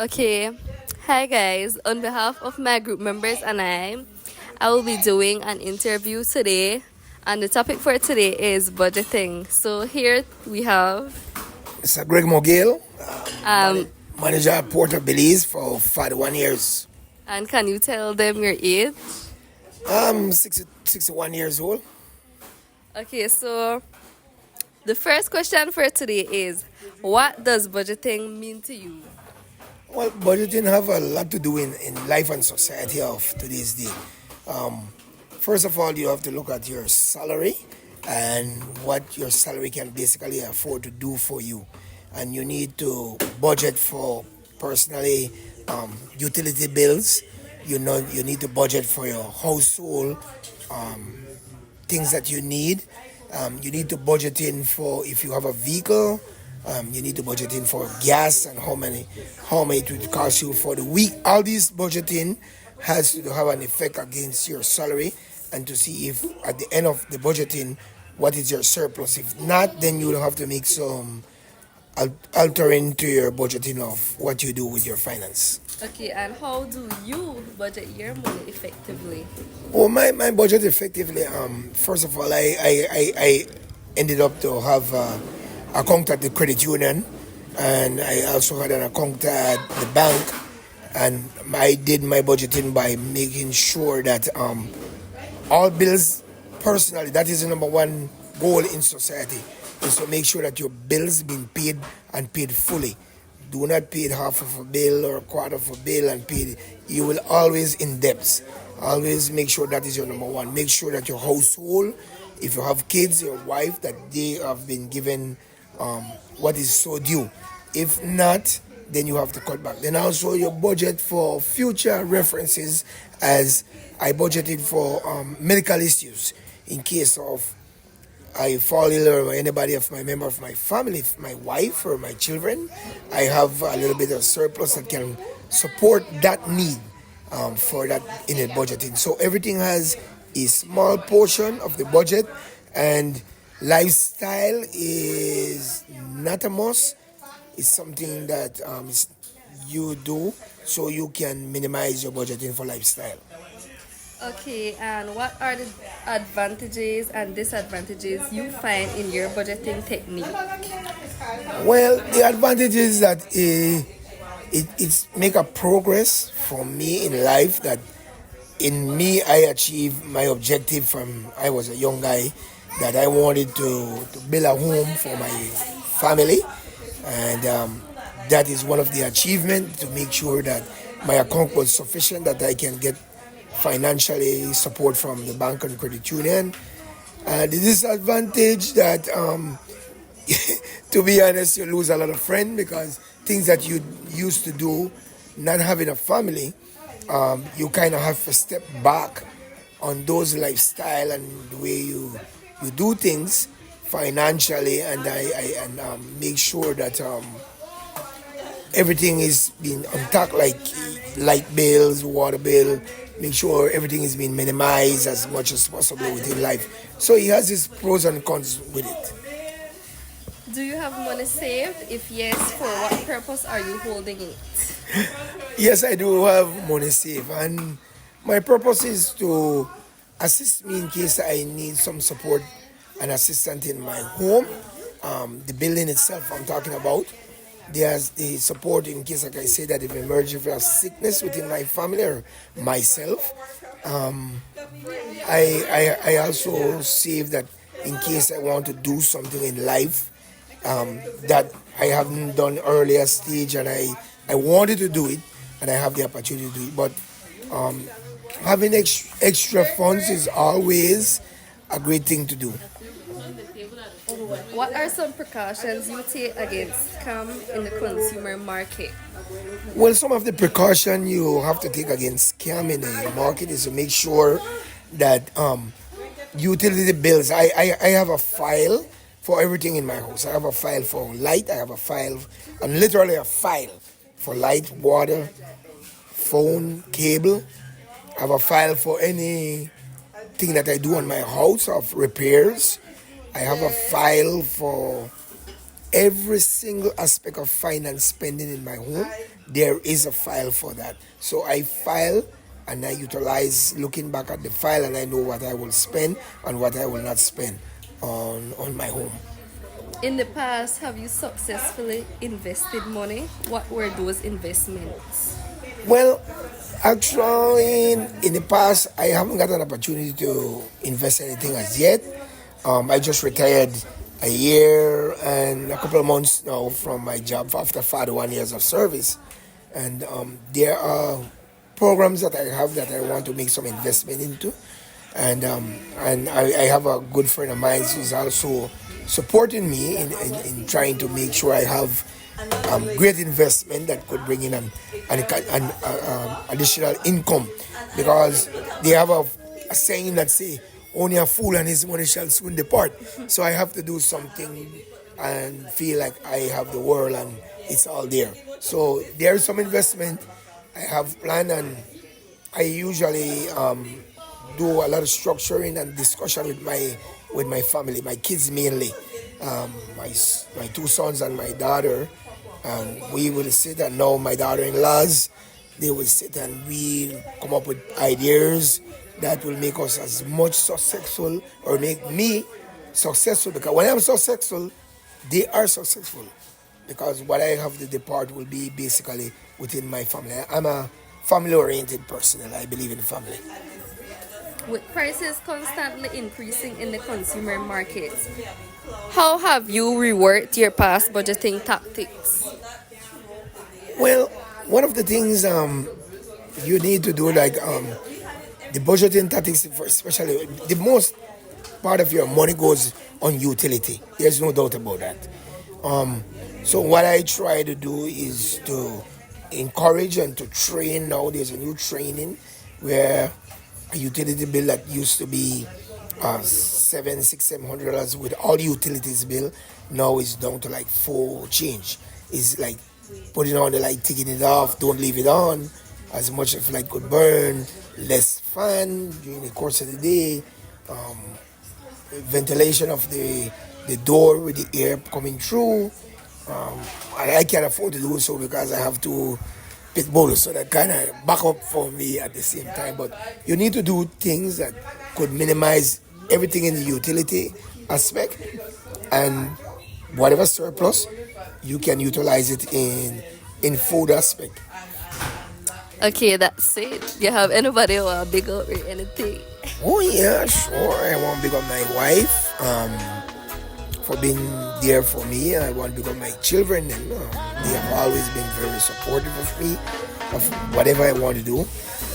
Okay. Hi guys. On behalf of my group members and I will be doing an interview today and the topic for today is budgeting. So here we have Mr. Greg Mogale, um manager at Port of Belize for 41 years. and can you tell them your age? I'm 61 years old. Okay, so the first question for today is what does budgeting mean to you? Well, budgeting have a lot to do in life and society of today's day. Um, First of all, you have to look at your salary and what your salary can basically afford to do for you. And you need to budget for personally utility bills. You need to budget for your household things that you need. You need to budget in for if you have a vehicle. You need to budget in for gas and how many it would cost you for the week. All these budgeting has to have an effect against your salary and to see if at the end of the budgeting what is your surplus. If not, then you will have to make some altering to your budgeting of what you do with your finance. Okay, and how do you budget your money effectively? Well, my budget effectively. First of all, I ended up to have account at the credit union, and I also had an account at the bank, and I did my budgeting by making sure that all bills personally. That is the number one goal in society is to make sure that your bills being paid and paid fully. Do not pay half of a bill or a quarter of a bill and pay. You will always in debts. Always make sure that is your number one. Make sure that your household, if you have kids, your wife, that they have been given what is so due. If not, then you have to cut back. Then also your budget for future references, as I budgeted for medical issues in case of I fall ill or anybody of my member of my family, my wife or my children, I have a little bit of surplus that can support that need for that in the budgeting. So everything has a small portion of the budget, and lifestyle is not a must. It's something that you do so you can minimize your budgeting for lifestyle. Okay, and what are the advantages and disadvantages you find in your budgeting technique? Well, the advantage is that it's make a progress for me in life that in me I achieved my objective from I was a young guy that I wanted to build a home for my family, and that is one of the achievements to make sure that my account was sufficient that I can get financially support from the bank and credit union. The disadvantage that to be honest, you lose a lot of friends because things that you used to do, not having a family, you kind of have to step back on those lifestyle and the way you do things financially, and I make sure that everything is being untacked, like light bills, water bill. Make sure everything is being minimized as much as possible within life. So he has his pros and cons with it. Do you have money saved? If yes, for what purpose are you holding it? Yes, I do have money saved, and my purpose is to assist me in case I need some support and assistance in my home. The building itself I'm talking about. There's the support in case, like I say, that if emerges of sickness within my family or myself. I also save that in case I want to do something in life that I haven't done earlier stage, and I wanted to do it and I have the opportunity to do it. But having extra funds is always a great thing to do. What are some precautions you take against scam in the consumer market? Well, some of the precaution you have to take against scam in the market is to make sure that utility bills. I have a file for everything in my house. I have a file for light. I have a file, and literally a file for light, water, phone, cable. I have a file for anything that I do on my house of repairs. I have a file for every single aspect of finance spending in my home, there is a file for that. So I file and I utilize looking back at the file, and I know what I will spend and what I will not spend on my home. In the past, have you successfully invested money? What were those investments? Well, actually, in the past, I haven't got an opportunity to invest anything as yet. I just retired a year and a couple of months now from my job after 41 years of service. And there are programs that I have that I want to make some investment into. And I have a good friend of mine who's also supporting me in trying to make sure I have great investment that could bring in an additional income, because they have a saying that say only a fool and his money shall soon depart. So I have to do something and feel like I have the world and it's all there. So there is some investment I have planned, and I usually do a lot of structuring and discussion with my family, my kids mainly, my two sons and my daughter. We will sit, and now my daughter-in-laws, they will sit and we come up with ideas that will make us as much successful, or make me successful, because when I'm successful, they are successful, because what I have to depart will be basically within my family. I'm a family-oriented person, and I believe in family. With prices constantly increasing in the consumer markets, how have you reworked your past budgeting tactics? Well, one of the things you need to do, like the budgeting tactics, especially the most part of your money goes on utility. There's no doubt about that. So what I try to do is to encourage and to train. Now there's a new training where a utility bill that used to be $700 with all utilities bill now is down to like four change. It's like putting on the light, taking it off, don't leave it on, as much as light could burn, less fan during the course of the day, ventilation of the door with the air coming through. I can't afford to do so because I have to pit bull, so that kind of back up for me at the same time. But you need to do things that could minimize everything in the utility aspect, and whatever surplus you can utilize it in food aspect. Okay, that's it. You have anybody who want big up or anything? Oh yeah, sure. I want to big up my wife for being there for me. I want to big up my children, and they have always been very supportive of me, of whatever I want to do.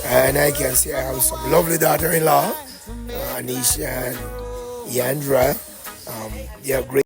And I can say I have some lovely daughter-in-law, Anisha and Yandra. They are great.